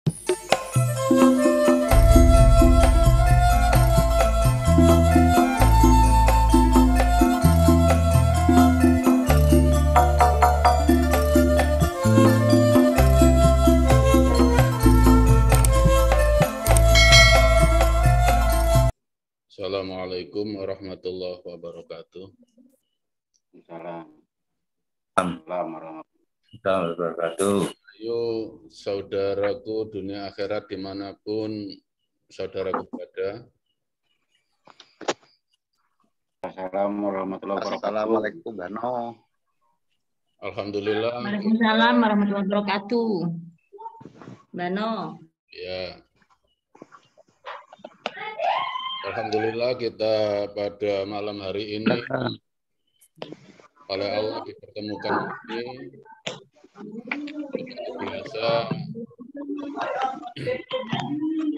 Assalamualaikum warahmatullahi wabarakatuh. Assalamualaikum warahmatullahi wabarakatuh. Ayo saudaraku dunia akhirat dimanapun saudaraku berada. Assalamualaikum warahmatullahi wabarakatuh. Assalamualaikum Bano. Alhamdulillah. Waalaikumsalam warahmatullahi wabarakatuh. Bano. Ya. Alhamdulillah kita pada malam hari ini oleh Allah dipertemukan ini biasa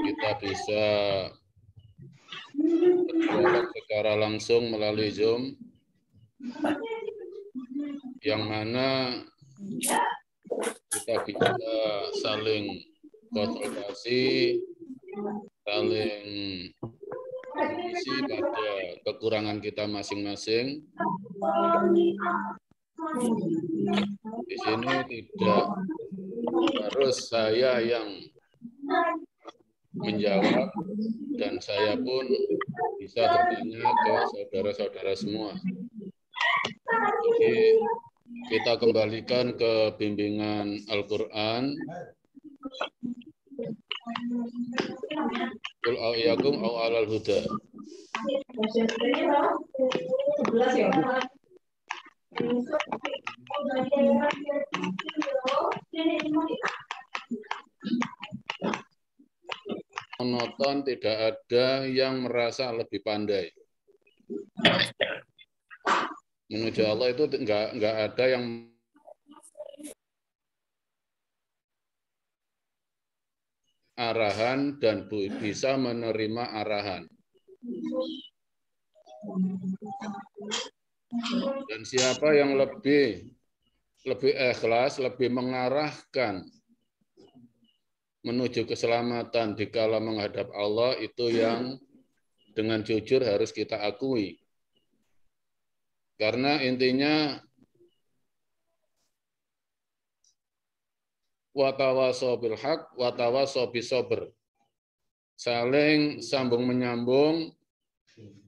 kita bisa berdialog secara langsung melalui Zoom yang mana kita bisa saling konsultasi, saling mengisi pada kekurangan kita masing-masing. Di sini tidak harus saya yang menjawab dan saya pun bisa bertanya ke saudara-saudara semua. Jadi kita kembalikan ke bimbingan Al-Quran. Qul a'yakum au 'alal huda. Monoton, tidak ada yang merasa lebih pandai. Menuju Allah itu enggak ada yang arahan dan bisa menerima arahan. Dan siapa yang lebih ikhlas, lebih mengarahkan menuju keselamatan dikala menghadap Allah, itu yang dengan jujur harus kita akui. Karena intinya watawasau bil haq, watawasau bis sabr. Saling sambung menyambung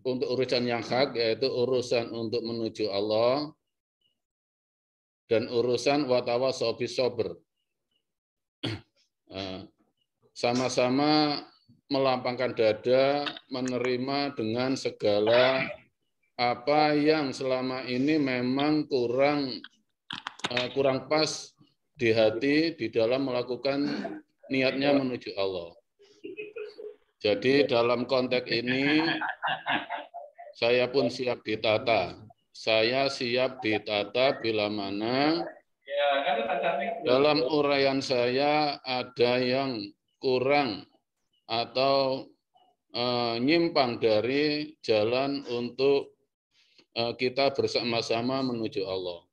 untuk urusan yang hak, yaitu urusan untuk menuju Allah, dan urusan watawasau bis sabr. Sama-sama melapangkan dada, menerima dengan segala apa yang selama ini memang kurang pas di hati di dalam melakukan niatnya menuju Allah. Jadi dalam konteks ini saya pun siap ditata. Saya siap ditata bila mana dalam uraian saya ada yang kurang atau nyimpang dari jalan untuk kita bersama-sama menuju Allah.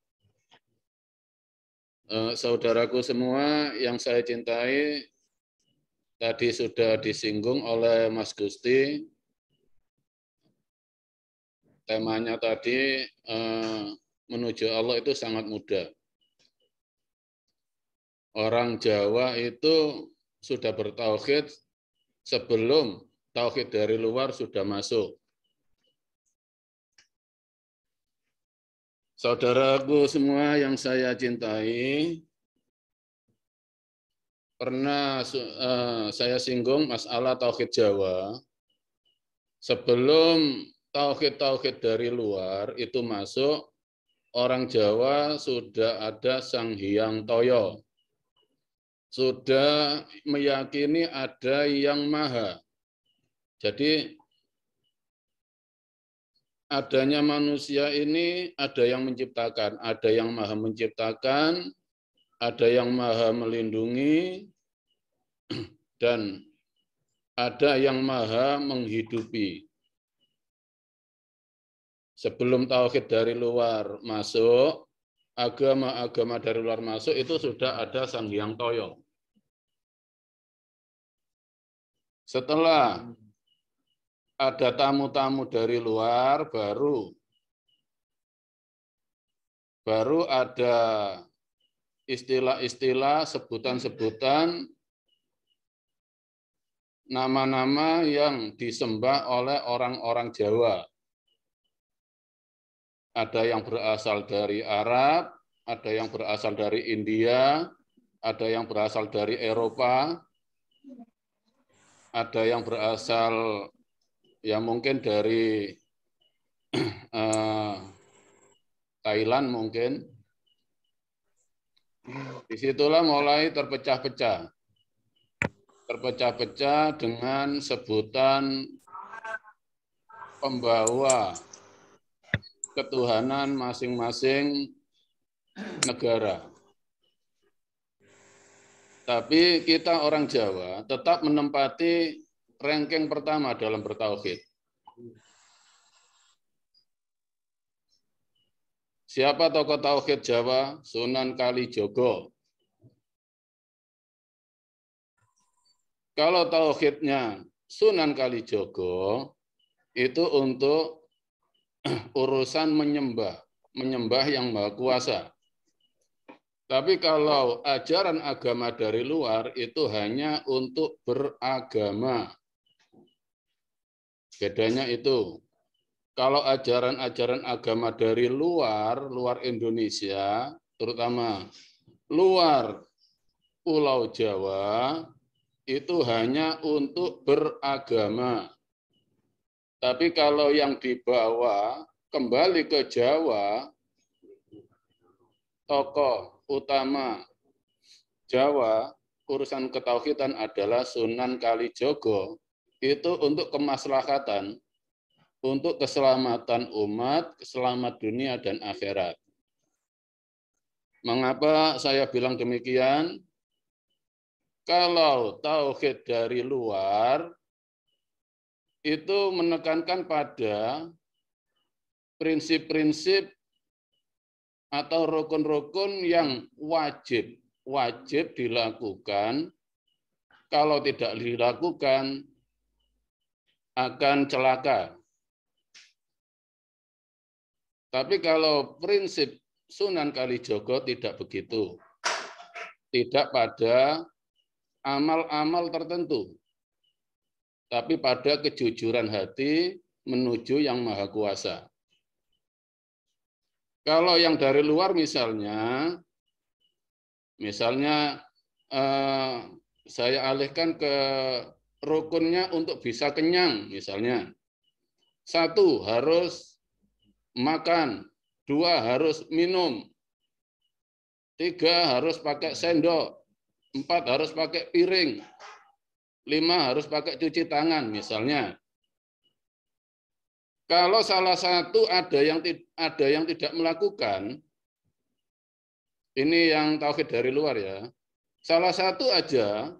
Saudaraku semua yang saya cintai, tadi sudah disinggung oleh Mas Gusti. Temanya tadi menuju Allah itu sangat mudah. Orang Jawa itu sudah bertauhid sebelum tauhid dari luar sudah masuk. Saudaraku semua yang saya cintai, pernah saya singgung masalah tauhid Jawa. Sebelum tauhid dari luar itu masuk, orang Jawa sudah ada Sang Hyang Toyo. Sudah meyakini ada yang maha. Jadi adanya manusia ini ada yang menciptakan, ada yang maha menciptakan, ada yang maha melindungi, dan ada yang maha menghidupi. Sebelum tauhid dari luar masuk, agama-agama dari luar masuk itu sudah ada Sang Hyang Toyo. Setelah ada tamu-tamu dari luar, baru ada istilah-istilah, sebutan-sebutan, nama-nama yang disembah oleh orang-orang Jawa. Ada yang berasal dari Arab, ada yang berasal dari India, ada yang berasal dari Eropa, ada yang berasal ya mungkin dari Thailand mungkin. Disitulah mulai terpecah-pecah. Terpecah-pecah dengan sebutan pembawa ketuhanan masing-masing negara. Tapi kita orang Jawa tetap menempati ranking pertama dalam bertauhid. Siapa tokoh tauhid Jawa? Sunan Kalijogo. Kalau tauhidnya Sunan Kalijogo itu untuk urusan menyembah yang Maha Kuasa. Tapi kalau ajaran agama dari luar itu hanya untuk beragama. Bedanya itu. Kalau ajaran-ajaran agama dari luar Indonesia, terutama luar Pulau Jawa, itu hanya untuk beragama. Tapi kalau yang dibawa kembali ke Jawa, tokoh utama Jawa, urusan ketauhidan adalah Sunan Kalijogo. Itu untuk kemaslahatan, untuk keselamatan umat, selamat dunia dan akhirat. Mengapa saya bilang demikian? Kalau tauhid dari luar, itu menekankan pada prinsip-prinsip atau rukun-rukun yang wajib dilakukan. Kalau tidak dilakukan, akan celaka. Tapi kalau prinsip Sunan Kalijogo tidak begitu. Tidak pada amal-amal tertentu. Tapi pada kejujuran hati menuju yang Maha Kuasa. Kalau yang dari luar misalnya saya alihkan ke rukunnya untuk bisa kenyang misalnya. 1 harus makan, 2 harus minum, 3 harus pakai sendok, 4 harus pakai piring, 5 harus pakai cuci tangan misalnya. Kalau salah satu ada yang tidak melakukan, ini yang tauhid dari luar ya. Salah satu aja,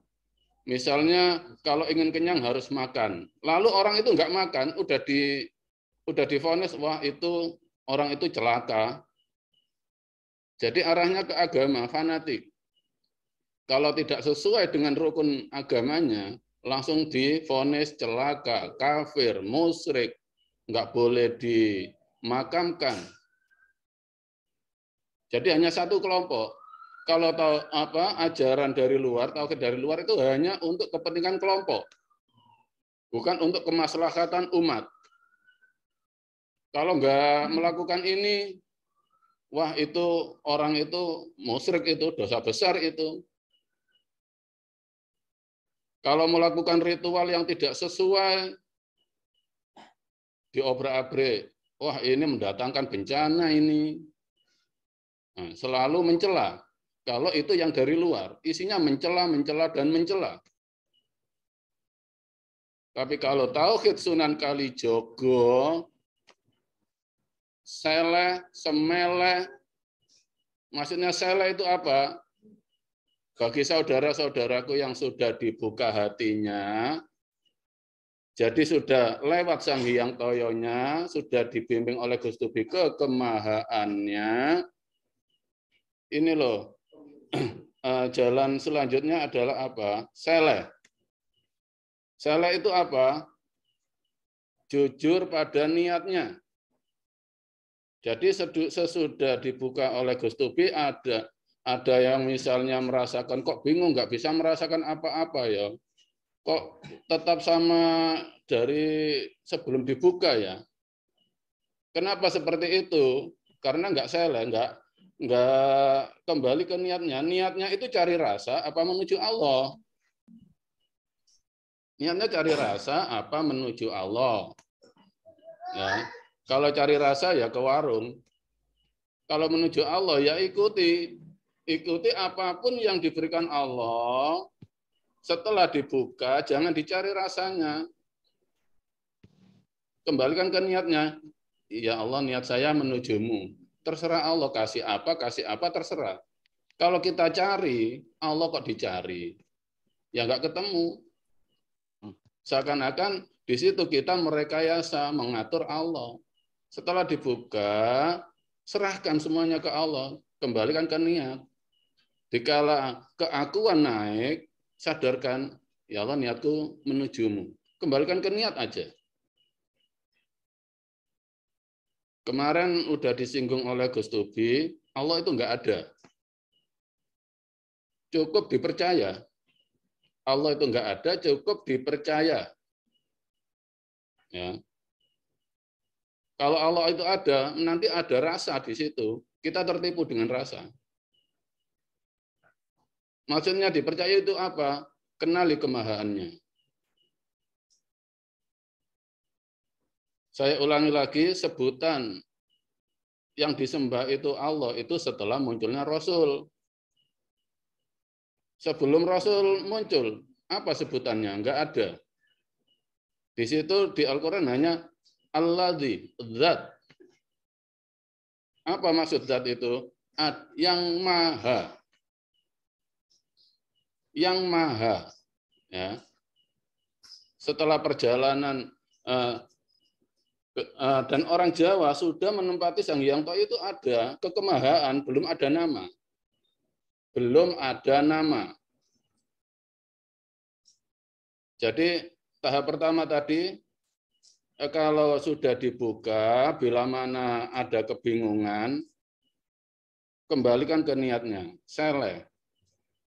misalnya kalau ingin kenyang harus makan. Lalu orang itu nggak makan, udah divonis, wah itu orang itu celaka. Jadi arahnya ke agama fanatik. Kalau tidak sesuai dengan rukun agamanya, langsung divonis celaka, kafir, musyrik, nggak boleh dimakamkan. Jadi hanya satu kelompok. Kalau ajaran dari luar, tauhid dari luar itu hanya untuk kepentingan kelompok, bukan untuk kemaslahatan umat. Kalau nggak melakukan ini, wah itu orang itu musyrik, itu dosa besar itu. Kalau melakukan ritual yang tidak sesuai, diobrak-abrik, wah ini mendatangkan bencana ini. Nah, selalu mencela. Kalau itu yang dari luar, isinya mencela, dan mencela. Tapi kalau tauhid Sunan Kalijogo, seleh, semeleh, maksudnya seleh itu apa? Bagi saudara-saudaraku yang sudah dibuka hatinya, jadi sudah lewat Sang Hyang Toyonya, sudah dibimbing oleh Gusti Bika kemahaannya, ini loh, jalan selanjutnya adalah apa? Seleh. Saleh itu apa? Jujur pada niatnya. Jadi sesudah dibuka oleh Gus Tubi ada yang misalnya merasakan kok bingung, nggak bisa merasakan apa-apa ya. Kok tetap sama dari sebelum dibuka ya. Kenapa seperti itu? Karena nggak saleh, nggak kembali ke niatnya. Niatnya itu cari rasa apa menuju Allah. Niatnya cari rasa apa menuju Allah. Ya. Kalau cari rasa ya ke warung. Kalau menuju Allah ya ikuti apapun yang diberikan Allah. Setelah dibuka jangan dicari rasanya. Kembalikan ke niatnya. Ya Allah, niat saya menujumu. Terserah Allah kasih apa terserah. Kalau kita cari, Allah kok dicari? Ya nggak ketemu. Seakan-akan di situ kita merekayasa, mengatur Allah. Setelah dibuka, serahkan semuanya ke Allah, kembalikan ke niat. Dikala keakuan naik, sadarkan, ya Allah niatku menujumu. Kembalikan ke niat aja. Kemarin udah disinggung oleh Gus Tubi, Allah itu nggak ada. Cukup dipercaya. Allah itu nggak ada, cukup dipercaya. Ya. Kalau Allah itu ada, nanti ada rasa di situ. Kita tertipu dengan rasa. Maksudnya dipercaya itu apa? Kenali kemahaannya. Saya ulangi lagi, sebutan yang disembah itu Allah itu setelah munculnya Rasul. Sebelum Rasul muncul, apa sebutannya? Enggak ada. Di situ di Al-Quran hanya Alladzi, zat. Apa maksud zat itu? Yang maha. Yang maha. Ya. Setelah perjalanan dan orang Jawa sudah menempati Sang Hyang Toh itu ada kekemahaan, belum ada nama. Belum ada nama. Jadi tahap pertama tadi, kalau sudah dibuka, bila mana ada kebingungan, kembalikan ke niatnya. Saleh,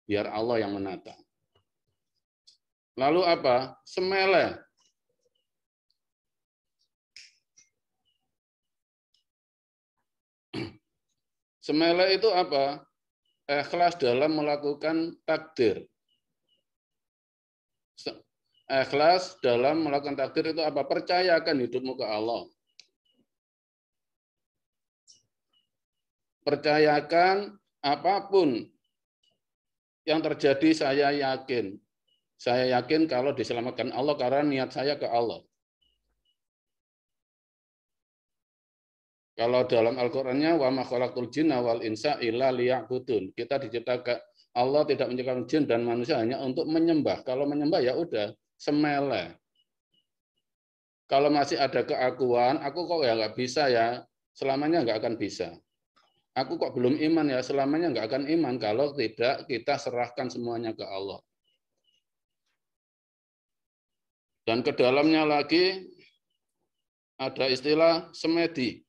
biar Allah yang menata. Lalu apa? Semeleh. Semeleh itu apa? Ikhlas dalam melakukan takdir. Ikhlas dalam melakukan takdir itu apa? Percayakan hidupmu ke Allah. Percayakan apapun yang terjadi saya yakin. Saya yakin kalau diselamatkan Allah karena niat saya ke Allah. Kalau dalam Al-Qur'annya wa ma khalaqtul jinna wal insa illa liya'budun. Kita diciptakan Allah tidak menciptakan jin dan manusia hanya untuk menyembah. Kalau menyembah ya udah semeleh. Kalau masih ada keakuan, aku kok ya nggak bisa ya, selamanya nggak akan bisa. Aku kok belum iman ya, selamanya nggak akan iman kalau tidak kita serahkan semuanya ke Allah. Dan ke dalamnya lagi ada istilah semedi.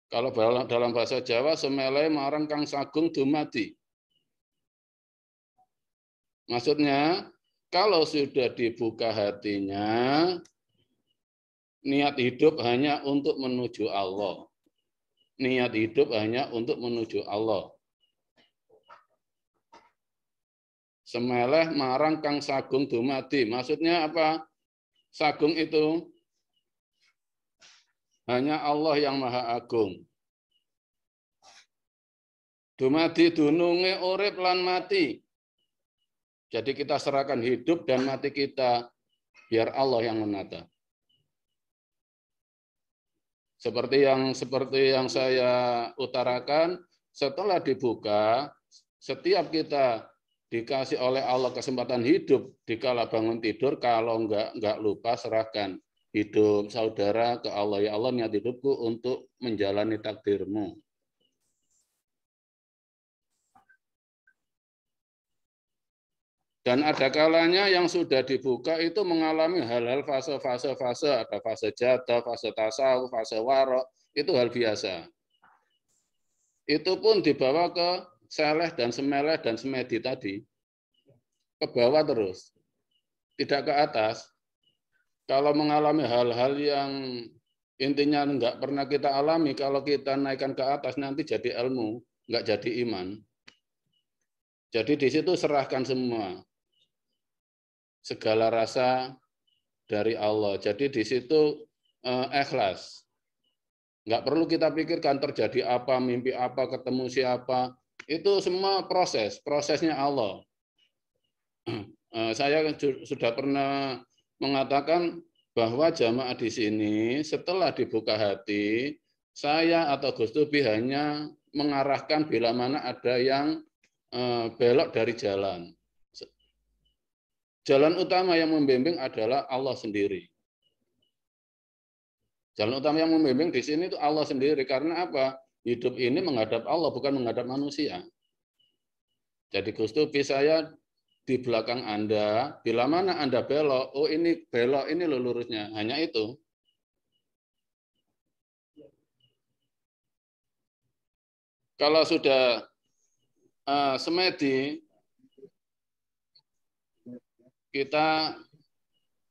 Kalau dalam bahasa Jawa, semeleh marang kang sagung dumadi. Maksudnya, kalau sudah dibuka hatinya, niat hidup hanya untuk menuju Allah. Niat hidup hanya untuk menuju Allah. Semeleh marang kang sagung dumadi. Maksudnya apa? Sagung itu hanya Allah yang Maha Agung. Dumadi dununge urip lan mati. Jadi kita serahkan hidup dan mati kita biar Allah yang menata. Seperti yang saya utarakan, setelah dibuka, setiap kita dikasih oleh Allah kesempatan hidup dikala bangun tidur, kalau enggak lupa serahkan hidup saudara ke Allah. Ya Allah, niat hidupku untuk menjalani takdirmu. Dan ada kalanya yang sudah dibuka itu mengalami hal-hal fase, ada fase jada, fase tasawuf, fase warok, itu hal biasa. Itu pun dibawa ke seleh dan semeleh dan semedi tadi. Ke bawah terus, tidak ke atas. Kalau mengalami hal-hal yang intinya nggak pernah kita alami, kalau kita naikkan ke atas nanti jadi ilmu, nggak jadi iman. Jadi di situ serahkan semua. Segala rasa dari Allah. Jadi di situ ikhlas. Nggak perlu kita pikirkan terjadi apa, mimpi apa, ketemu siapa. Itu semua prosesnya Allah. Saya sudah pernah mengatakan bahwa jamaah di sini setelah dibuka hati, saya atau Gus Tubi hanya mengarahkan bila mana ada yang belok dari jalan. Jalan utama yang membimbing adalah Allah sendiri. Jalan utama yang membimbing di sini itu Allah sendiri. Karena apa? Hidup ini menghadap Allah, bukan menghadap manusia. Jadi Gus Tubi, saya di belakang Anda, bila mana Anda belok, oh ini belok, ini loh lurusnya. Hanya itu. Kalau sudah semedi, kita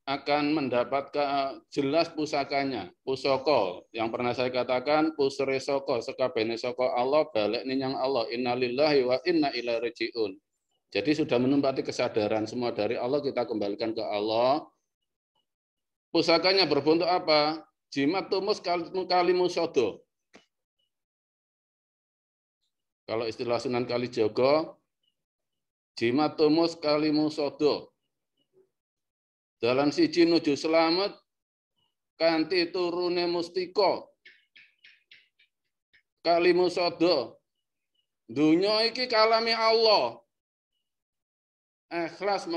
akan mendapatkan jelas pusakanya, pusoko. Yang pernah saya katakan, pusre soko, sekabene soko Allah, balik ninyang Allah, innalillahi wa inna ilaihi raji'un. Jadi sudah menempati kesadaran semua dari Allah, kita kembalikan ke Allah. Pusakanya berbentuk apa? Jimat tumus kalimusodo. Kalau istilah Sunan Kalijogo, jimat tumus kalimusodo. Dalam siji nuju selamat, kanthi turune mustika. Kalimusodo. Dunya iki kalame Allah. Ikhlas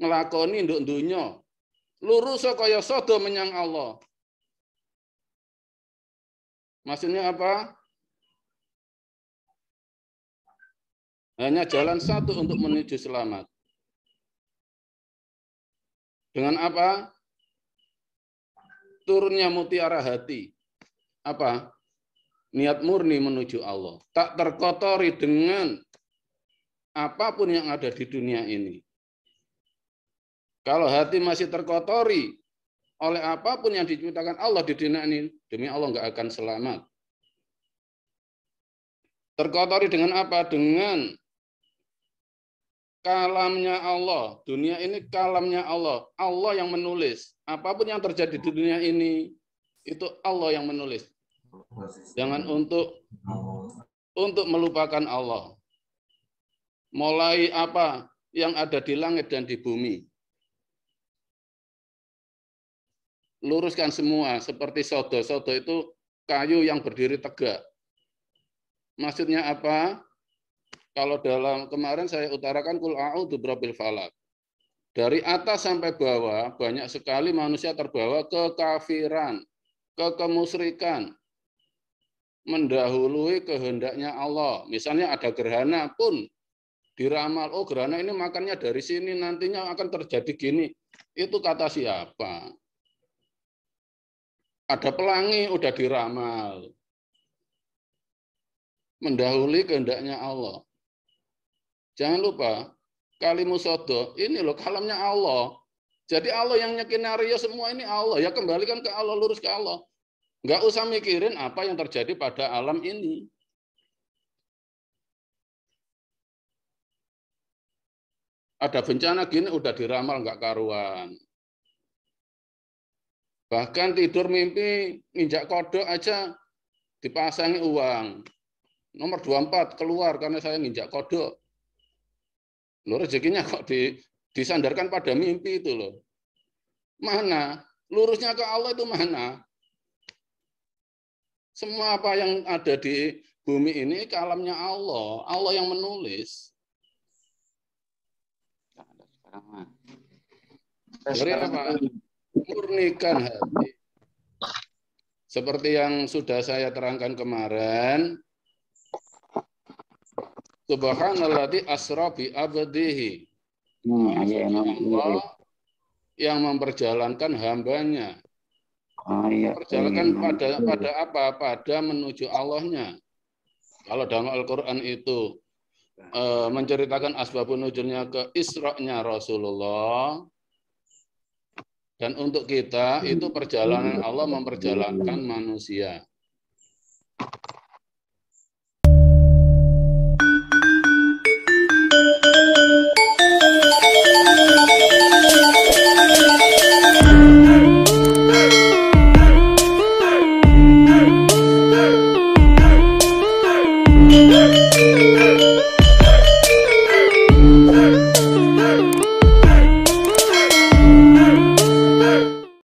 ngelakoni nduk dunya. Lurus kaya sodo menyang Allah. Maksudnya apa? Hanya jalan satu untuk menuju selamat. Dengan apa? Turunnya mutiara hati. Apa? Niat murni menuju Allah. Tak terkotori dengan apapun yang ada di dunia ini. Kalau hati masih terkotori oleh apapun yang diciptakan Allah di dunia ini, demi Allah nggak akan selamat. Terkotori dengan apa? Dengan kalamnya Allah. Dunia ini kalamnya Allah. Allah yang menulis. Apapun yang terjadi di dunia ini, itu Allah yang menulis. Jangan untuk melupakan Allah. Mulai apa yang ada di langit dan di bumi. Luruskan semua. Seperti sodo. Sodo itu kayu yang berdiri tegak. Maksudnya apa? Kalau dalam kemarin saya utarakan kul a'udzu birabbil falaq. Dari atas sampai bawah banyak sekali manusia terbawa ke kafiran, ke kemusyrikan, mendahului kehendaknya Allah. Misalnya ada gerhana pun diramal, oh gerhana ini makannya dari sini, nantinya akan terjadi gini. Itu kata siapa? Ada pelangi udah diramal. Mendahului kehendaknya Allah. Jangan lupa, kalimusodo, ini loh kalamnya Allah. Jadi Allah yang nyekenario semua ini Allah. Ya kembalikan ke Allah, lurus ke Allah. Nggak usah mikirin apa yang terjadi pada alam ini. Ada bencana gini, udah diramal nggak karuan. Bahkan tidur mimpi, nginjak kodok aja, dipasangi uang. Nomor 24 keluar karena saya nginjak kodok. Loh, rezekinya kok disandarkan pada mimpi itu loh. Mana? Lurusnya ke Allah itu mana? Semua apa yang ada di bumi ini kalamnya Allah. Allah yang menulis. Jadi apa? Murnikan hati. Seperti yang sudah saya terangkan kemarin, Subhanalladzi asra bi abdihi Allah yang memperjalankan hambanya. Perjalankan pada apa? Pada menuju Allahnya. Kalau dalam Al-Quran itu menceritakan asbabun nuzulnya ke Isra-nya Rasulullah, dan untuk kita itu perjalanan Allah memperjalankan manusia.